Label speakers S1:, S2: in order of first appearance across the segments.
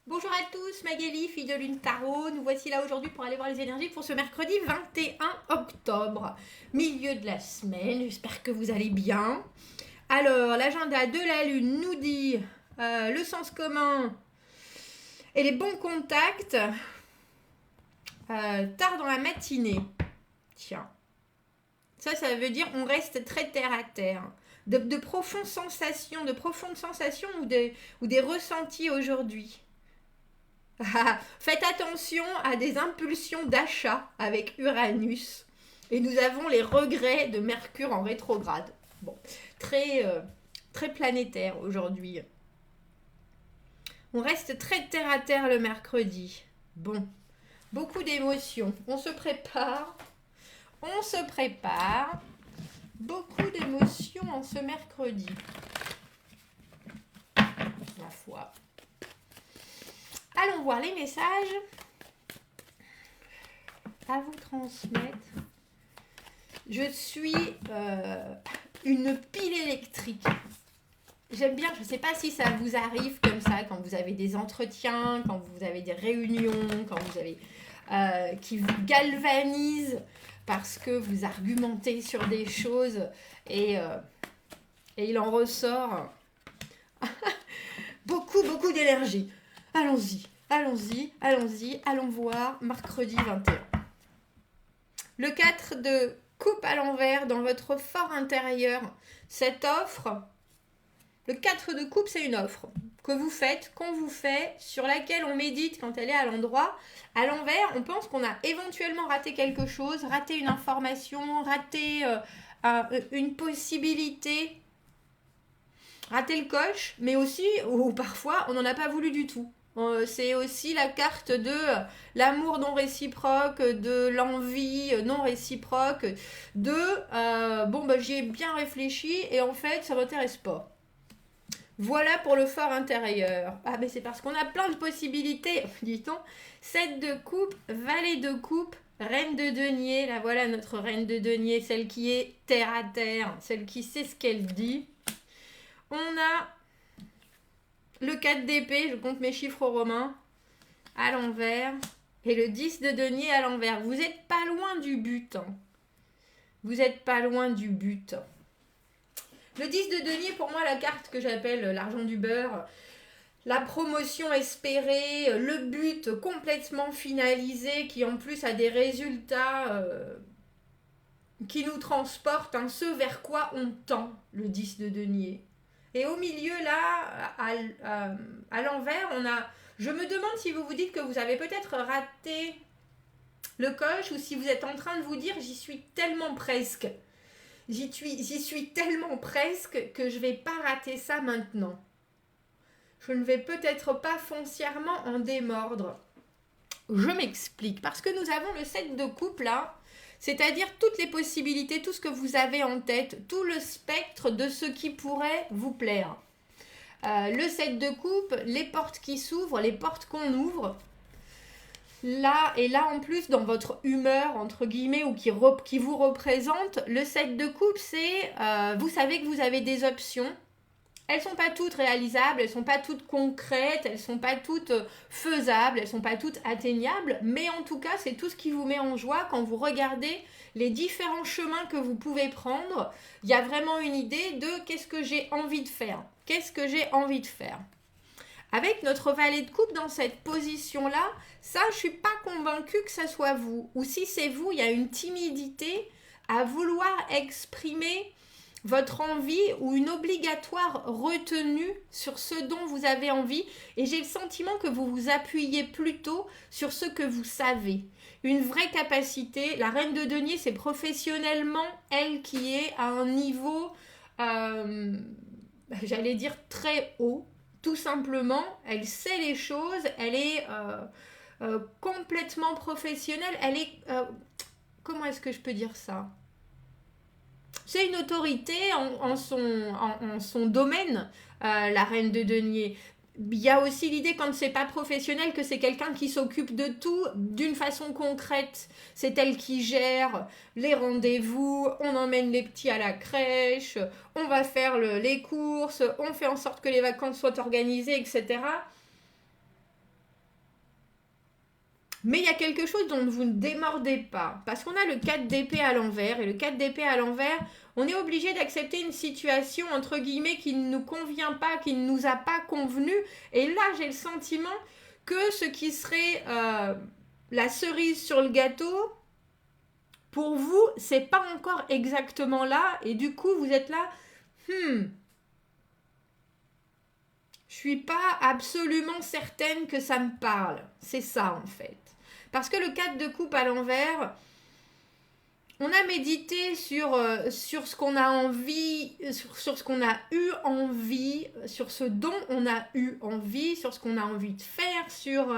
S1: Bonjour à tous, Magali, fille de Lune Tarot. Nous voici là aujourd'hui pour aller voir les énergies pour ce mercredi 21 octobre, milieu de la semaine. J'espère que vous allez bien. Alors, l'agenda de la Lune nous dit le sens commun et les bons contacts tard dans la matinée. Tiens, ça veut dire on reste très terre à terre. De profondes sensations, ou des ressentis aujourd'hui. Faites attention à des impulsions d'achat avec Uranus. Et nous avons les regrets de Mercure en rétrograde. Bon, très planétaire aujourd'hui. On reste très terre à terre le mercredi. Bon, beaucoup d'émotions. On se prépare. Beaucoup d'émotions en ce mercredi. Ma foi. Allons voir les messages à vous transmettre. Je suis une pile électrique. J'aime bien, je ne sais pas si ça vous arrive comme ça, quand vous avez des entretiens, quand vous avez des réunions, quand vous avez qui vous galvanisent parce que vous argumentez sur des choses et il en ressort beaucoup d'énergie. Allons-y, allons voir mercredi 21. Le 4 de coupe à l'envers dans votre fort intérieur. Cette offre, le 4 de coupe, c'est une offre que vous faites, qu'on vous fait, sur laquelle on médite quand elle est à l'endroit. À l'envers, on pense qu'on a éventuellement raté quelque chose, raté une information, raté une possibilité, raté le coche, mais aussi, ou parfois, on n'en a pas voulu du tout. C'est aussi la carte de l'amour non réciproque, de l'envie non réciproque, de j'y ai bien réfléchi et en fait ça m'intéresse pas. Voilà pour le fort intérieur. Ah mais c'est parce qu'on a plein de possibilités, dit-on. 7 de coupe, valet de coupe, reine de denier. Là voilà notre reine de denier, celle qui est terre à terre, celle qui sait ce qu'elle dit. On a le 4 d'épée, je compte mes chiffres romains, à l'envers. Et le 10 de denier à l'envers. Vous n'êtes pas loin du but. Hein. Vous n'êtes pas loin du but. Le 10 de denier, pour moi, la carte que j'appelle l'argent du beurre. La promotion espérée, le but complètement finalisé, qui en plus a des résultats qui nous transportent, hein, ce vers quoi on tend, le 10 de denier. Et au milieu, là, à l'envers, on a... Je me demande si vous vous dites que vous avez peut-être raté le coche ou si vous êtes en train de vous dire « j'y suis tellement presque ». J'y suis tellement presque que je ne vais pas rater ça maintenant. Je ne vais peut-être pas foncièrement en démordre. Je m'explique. Parce que nous avons le 7 de coupe là, c'est-à-dire toutes les possibilités, tout ce que vous avez en tête, tout le spectre de ce qui pourrait vous plaire. Le 7 de coupe, les portes qui s'ouvrent, les portes qu'on ouvre. Là, et là en plus, dans votre humeur, entre guillemets, ou qui vous représente, le 7 de coupe, c'est, vous savez que vous avez des options. Elles ne sont pas toutes réalisables, elles ne sont pas toutes concrètes, elles ne sont pas toutes faisables, elles ne sont pas toutes atteignables, mais en tout cas, c'est tout ce qui vous met en joie quand vous regardez les différents chemins que vous pouvez prendre. Il y a vraiment une idée de qu'est-ce que j'ai envie de faire. Qu'est-ce que j'ai envie de faire. Avec notre valet de coupe dans cette position-là, ça, je ne suis pas convaincue que ça soit vous. Ou si c'est vous, il y a une timidité à vouloir exprimer votre envie ou une obligatoire retenue sur ce dont vous avez envie. Et j'ai le sentiment que vous vous appuyez plutôt sur ce que vous savez. Une vraie capacité. La reine de denier, c'est professionnellement elle qui est à un niveau, j'allais dire très haut. Tout simplement, elle sait les choses, elle est complètement professionnelle. Elle est... comment est-ce que je peux dire ça ? C'est une autorité en son domaine, la reine de denier. Il y a aussi l'idée, quand c'est pas professionnel, que c'est quelqu'un qui s'occupe de tout d'une façon concrète. C'est elle qui gère les rendez-vous, on emmène les petits à la crèche, on va faire les courses, on fait en sorte que les vacances soient organisées, etc. Mais il y a quelque chose dont vous ne démordez pas. Parce qu'on a le 4 d'épée à l'envers. Et le 4 d'épée à l'envers, on est obligé d'accepter une situation, entre guillemets, qui ne nous convient pas, qui ne nous a pas convenu. Et là, j'ai le sentiment que ce qui serait la cerise sur le gâteau, pour vous, c'est pas encore exactement là. Et du coup, vous êtes là, je suis pas absolument certaine que ça me parle. C'est ça, en fait. Parce que le 4 de coupe à l'envers, on a médité sur ce qu'on a envie, sur ce qu'on a eu envie, sur ce dont on a eu envie, sur ce qu'on a envie de faire, sur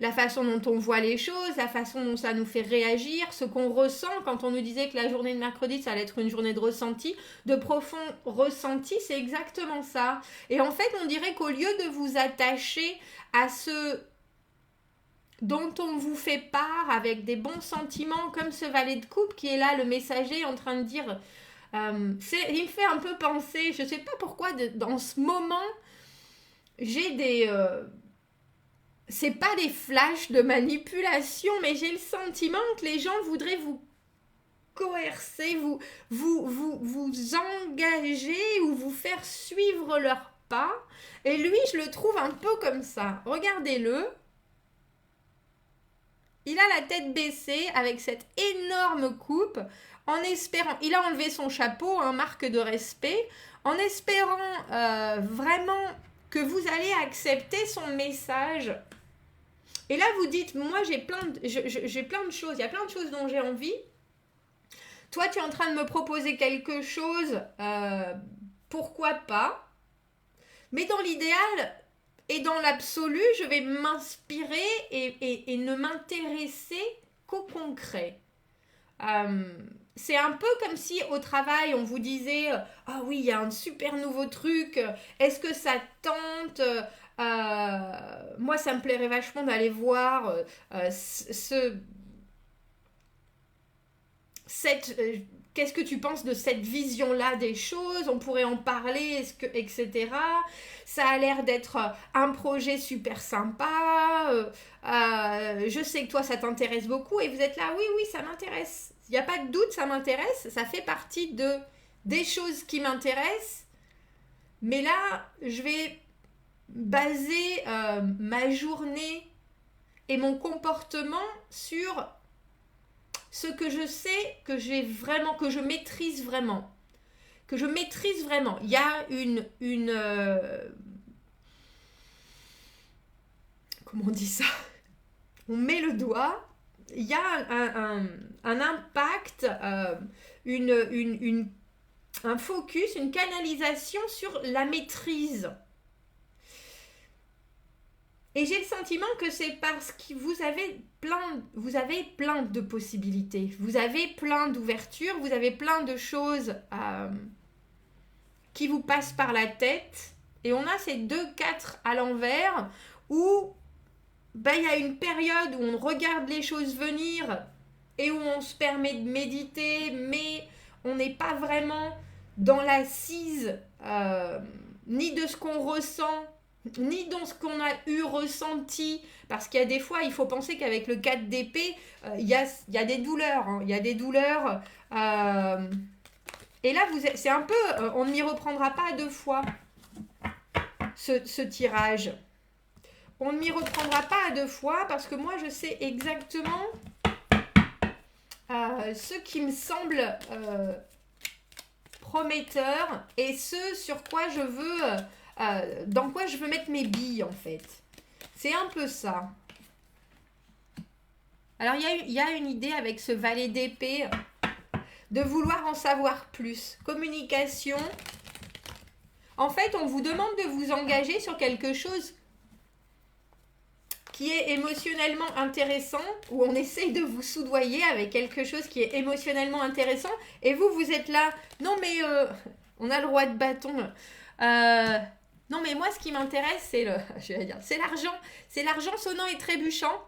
S1: la façon dont on voit les choses, la façon dont ça nous fait réagir, ce qu'on ressent. Quand on nous disait que la journée de mercredi, ça allait être une journée de ressenti, de profond ressenti, c'est exactement ça. Et en fait, on dirait qu'au lieu de vous attacher à ce dont on vous fait part avec des bons sentiments, comme ce valet de coupe qui est là, le messager en train de dire... il me fait un peu penser, je ne sais pas pourquoi, dans ce moment, j'ai des... c'est pas des flashs de manipulation, mais j'ai le sentiment que les gens voudraient vous coercer, vous engager ou vous faire suivre leurs pas. Et lui, je le trouve un peu comme ça. Regardez-le. Il a la tête baissée avec cette énorme coupe, en espérant, il a enlevé son chapeau, marque de respect, en espérant vraiment que vous allez accepter son message. Et là, vous dites, moi, j'ai plein de choses, il y a plein de choses dont j'ai envie. Toi, tu es en train de me proposer quelque chose, pourquoi pas? Mais dans l'idéal... Et dans l'absolu, je vais m'inspirer et ne m'intéresser qu'au concret. C'est un peu comme si au travail, on vous disait « Ah oui, il y a un super nouveau truc, est-ce que ça tente ?» Moi, ça me plairait vachement d'aller voir qu'est-ce que tu penses de cette vision-là des choses? On pourrait en parler, etc. Ça a l'air d'être un projet super sympa. Je sais que toi, ça t'intéresse beaucoup. Et vous êtes là, oui, ça m'intéresse. Il n'y a pas de doute, ça m'intéresse. Ça fait partie des choses qui m'intéressent. Mais là, je vais baser ma journée et mon comportement sur... ce que je sais que j'ai vraiment, que je maîtrise vraiment. Il y a comment on dit ça? On met le doigt, il y a un impact, un focus, une canalisation sur la maîtrise. Et j'ai le sentiment que c'est parce que vous avez plein de possibilités, vous avez plein d'ouvertures, vous avez plein de choses qui vous passent par la tête. Et on a ces 2-4 à l'envers où il y a une période où on regarde les choses venir et où on se permet de méditer, mais on n'est pas vraiment dans l'assise ni de ce qu'on ressent, ni dans ce qu'on a eu ressenti, parce qu'il y a des fois, il faut penser qu'avec le 4 d'épée, il y a des douleurs, il y a des douleurs, et là, c'est un peu, on ne m'y reprendra pas 2 fois, ce tirage. On ne m'y reprendra pas 2 fois, parce que moi, je sais exactement ce qui me semble prometteur, et ce sur quoi je veux... dans quoi je veux mettre mes billes, en fait. C'est un peu ça. Alors, il y a une idée avec ce valet d'épée de vouloir en savoir plus. Communication. En fait, on vous demande de vous engager sur quelque chose qui est émotionnellement intéressant, où on essaye de vous soudoyer avec quelque chose qui est émotionnellement intéressant, et vous êtes là, non mais on a le roi de bâton. Non, mais moi, ce qui m'intéresse, c'est l'argent. C'est l'argent sonnant et trébuchant.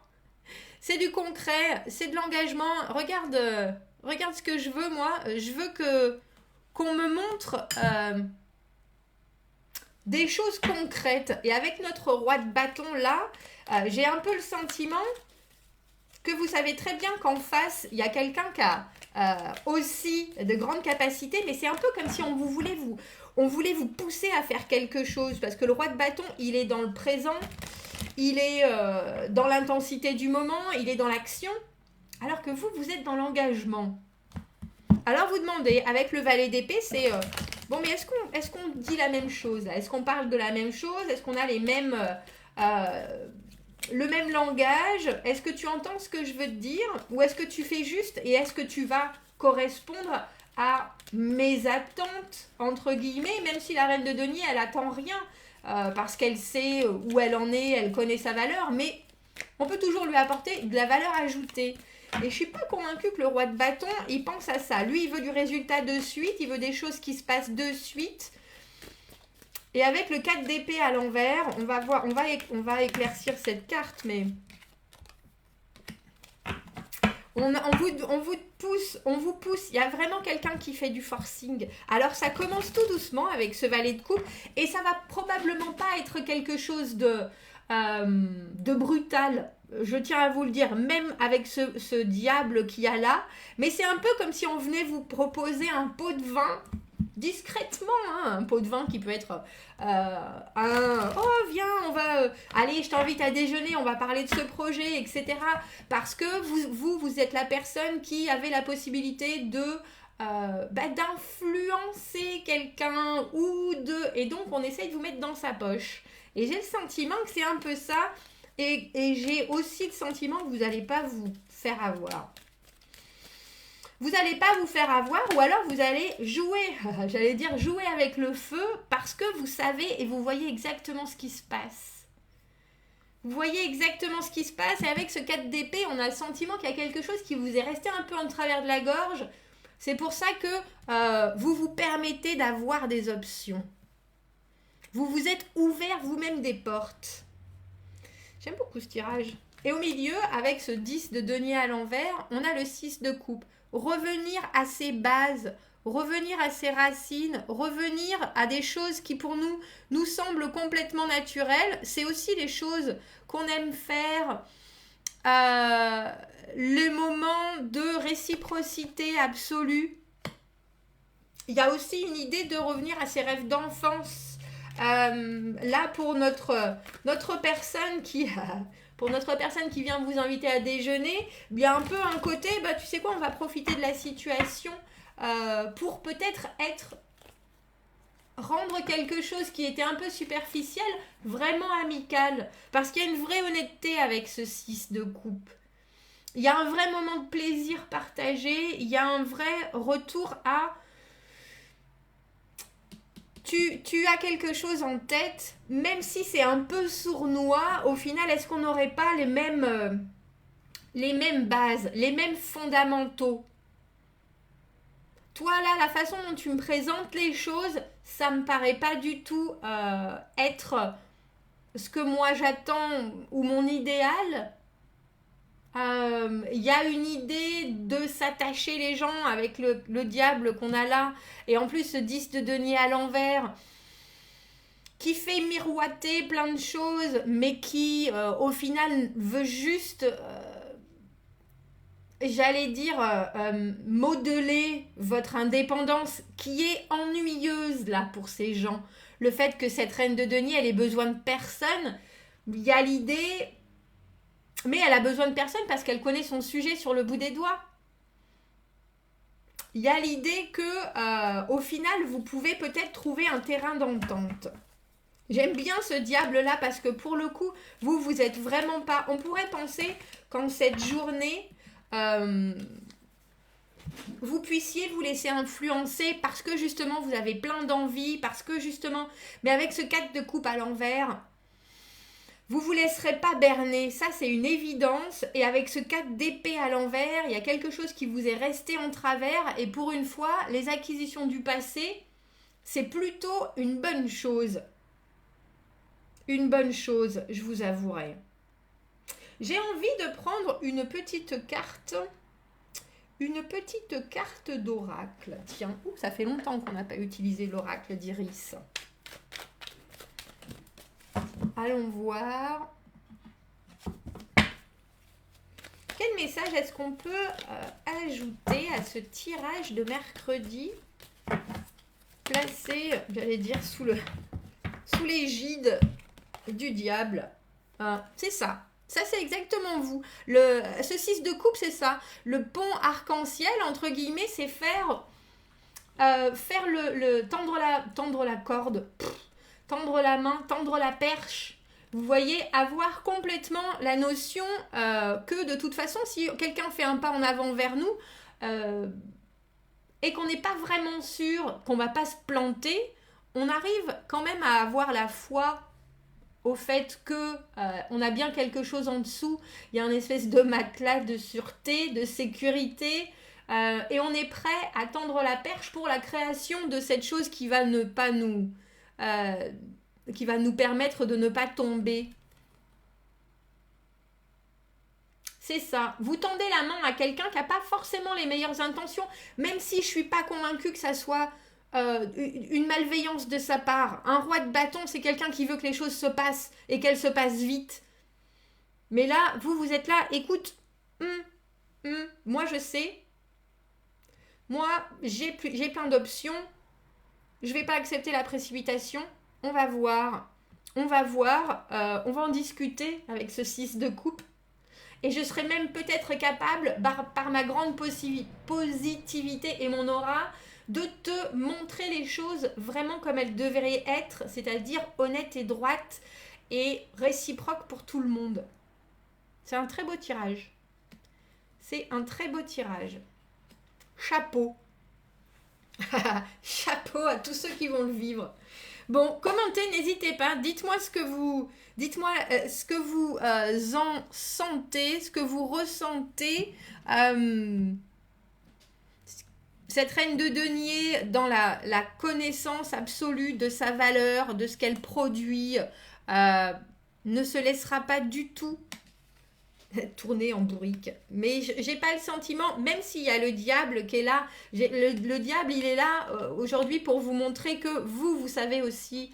S1: C'est du concret, c'est de l'engagement. Regarde ce que je veux, moi. Je veux qu'on me montre des choses concrètes. Et avec notre roi de bâton, là, j'ai un peu le sentiment que vous savez très bien qu'en face, il y a quelqu'un qui a aussi de grandes capacités, mais c'est un peu comme si on voulait vous pousser à faire quelque chose, parce que le roi de bâton, il est dans le présent, il est dans l'intensité du moment, il est dans l'action, alors que vous êtes dans l'engagement. Alors vous demandez, avec le valet d'épée, c'est bon, mais est-ce qu'on dit la même chose? Est-ce qu'on parle de la même chose? Est-ce qu'on a les mêmes le même langage? Est-ce que tu entends ce que je veux te dire? Ou est-ce que tu fais juste et est-ce que tu vas correspondre à mes attentes, entre guillemets, même si la reine de denier, elle attend rien, parce qu'elle sait où elle en est, elle connaît sa valeur, mais on peut toujours lui apporter de la valeur ajoutée. Et je suis pas convaincue que le roi de bâton, il pense à ça. Lui, il veut du résultat de suite, il veut des choses qui se passent de suite. Et avec le 4 d'épée à l'envers, on va voir, on va éclaircir cette carte, mais on vous pousse. Il y a vraiment quelqu'un qui fait du forcing. Alors ça commence tout doucement avec ce valet de coupe, et ça va probablement pas être quelque chose de brutal. Je tiens à vous le dire, même avec ce diable qu'il y a là, mais c'est un peu comme si on venait vous proposer un pot de vin discrètement, hein, un pot de vin qui peut être oh viens, on va allez, je t'invite à déjeuner, on va parler de ce projet, etc. Parce que vous êtes la personne qui avait la possibilité de d'influencer quelqu'un et donc on essaye de vous mettre dans sa poche. Et j'ai le sentiment que c'est un peu ça, et j'ai aussi le sentiment que vous n'allez pas vous faire avoir. Vous n'allez pas vous faire avoir, ou alors vous allez jouer, j'allais dire jouer avec le feu, parce que vous savez et vous voyez exactement ce qui se passe. Vous voyez exactement ce qui se passe, et avec ce 4 d'épée, on a le sentiment qu'il y a quelque chose qui vous est resté un peu en travers de la gorge. C'est pour ça que vous vous permettez d'avoir des options. Vous vous êtes ouvert vous-même des portes. J'aime beaucoup ce tirage. Et au milieu, avec ce 10 de denier à l'envers, on a le 6 de coupe. Revenir à ses bases, revenir à ses racines, revenir à des choses qui pour nous semblent complètement naturelles. C'est aussi les choses qu'on aime faire, les moments de réciprocité absolue. Il y a aussi une idée de revenir à ses rêves d'enfance. Là, pour notre personne qui vient vous inviter à déjeuner, il y a un peu un côté, tu sais quoi, on va profiter de la situation pour peut-être rendre quelque chose qui était un peu superficiel vraiment amical, parce qu'il y a une vraie honnêteté avec ce 6 de coupe. Il y a un vrai moment de plaisir partagé, il y a un vrai retour à tu as quelque chose en tête, même si c'est un peu sournois, au final, est-ce qu'on n'aurait pas les mêmes bases, les mêmes fondamentaux? Toi, là, la façon dont tu me présentes les choses, ça me paraît pas du tout être ce que moi j'attends ou mon idéal. Y a une idée de s'attacher les gens avec le diable qu'on a là, et en plus ce 10 de denier à l'envers qui fait miroiter plein de choses, mais qui au final veut juste j'allais dire modeler votre indépendance, qui est ennuyeuse là pour ces gens. Le fait que cette reine de denier, elle ait besoin de personne, il y a l'idée. Mais elle a besoin de personne parce qu'elle connaît son sujet sur le bout des doigts. Il y a l'idée que, au final, vous pouvez peut-être trouver un terrain d'entente. J'aime bien ce diable-là parce que pour le coup, vous êtes vraiment pas... On pourrait penser qu'en cette journée, vous puissiez vous laisser influencer parce que justement, vous avez plein d'envie, parce que justement... Mais avec ce 4 de coupe à l'envers... Vous ne vous laisserez pas berner, ça c'est une évidence. Et avec ce 4 d'épée à l'envers, il y a quelque chose qui vous est resté en travers. Et pour une fois, les acquisitions du passé, c'est plutôt une bonne chose. Une bonne chose, je vous avouerai. J'ai envie de prendre une petite carte d'oracle. Tiens, ça fait longtemps qu'on n'a pas utilisé l'oracle d'Iris. Allons voir. Quel message est-ce qu'on peut ajouter à ce tirage de mercredi, placé, j'allais dire, sous l'égide du diable. C'est ça. Ça, c'est exactement vous. Ce 6 de coupe, c'est ça. Le pont arc-en-ciel, entre guillemets, c'est faire tendre la corde, tendre la main, tendre la perche. Vous voyez, avoir complètement la notion que de toute façon, si quelqu'un fait un pas en avant vers nous et qu'on n'est pas vraiment sûr qu'on ne va pas se planter, on arrive quand même à avoir la foi au fait que on a bien quelque chose en dessous. Il y a une espèce de matelas de sûreté, de sécurité, et on est prêt à tendre la perche pour la création de cette chose qui va ne pas nous... qui va nous permettre de ne pas tomber. C'est ça. Vous tendez la main à quelqu'un qui n'a pas forcément les meilleures intentions, même si je ne suis pas convaincue que ça soit une malveillance de sa part. Un roi de bâton, c'est quelqu'un qui veut que les choses se passent et qu'elles se passent vite. Mais là, vous êtes là, écoute, moi je sais, moi j'ai plein d'options, je ne vais pas accepter la précipitation, on va voir, on va en discuter avec ce 6 de coupe. Et je serai même peut-être capable, par ma grande positivité et mon aura, de te montrer les choses vraiment comme elles devraient être, c'est-à-dire honnêtes et droites et réciproques pour tout le monde. C'est un très beau tirage. C'est un très beau tirage. Chapeau. Chapeau à tous ceux qui vont le vivre. Bon, commentez, n'hésitez pas. Dites-moi ce que vous en sentez, ce que vous ressentez. Cette reine de denier dans la connaissance absolue de sa valeur, de ce qu'elle produit, ne se laissera pas du tout tourner en bourrique. Mais j'ai pas le sentiment, même s'il y a le diable qui est là, le diable il est là aujourd'hui pour vous montrer que vous savez aussi,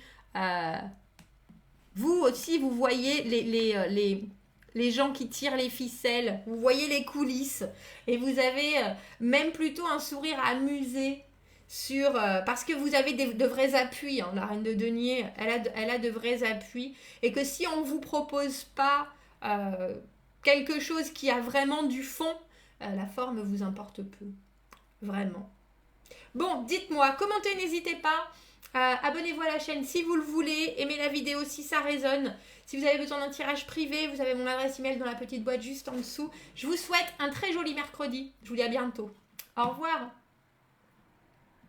S1: vous aussi vous voyez les gens qui tirent les ficelles, vous voyez les coulisses et vous avez même plutôt un sourire amusé parce que vous avez de vrais appuis, hein, la reine de denier, elle a de vrais appuis et que si on ne vous propose pas quelque chose qui a vraiment du fond, la forme vous importe peu, vraiment. Bon, dites-moi, commentez, n'hésitez pas. Abonnez-vous à la chaîne si vous le voulez, aimez la vidéo si ça résonne. Si vous avez besoin d'un tirage privé, vous avez mon adresse email dans la petite boîte juste en dessous. Je vous souhaite un très joli mercredi. Je vous dis à bientôt. Au revoir.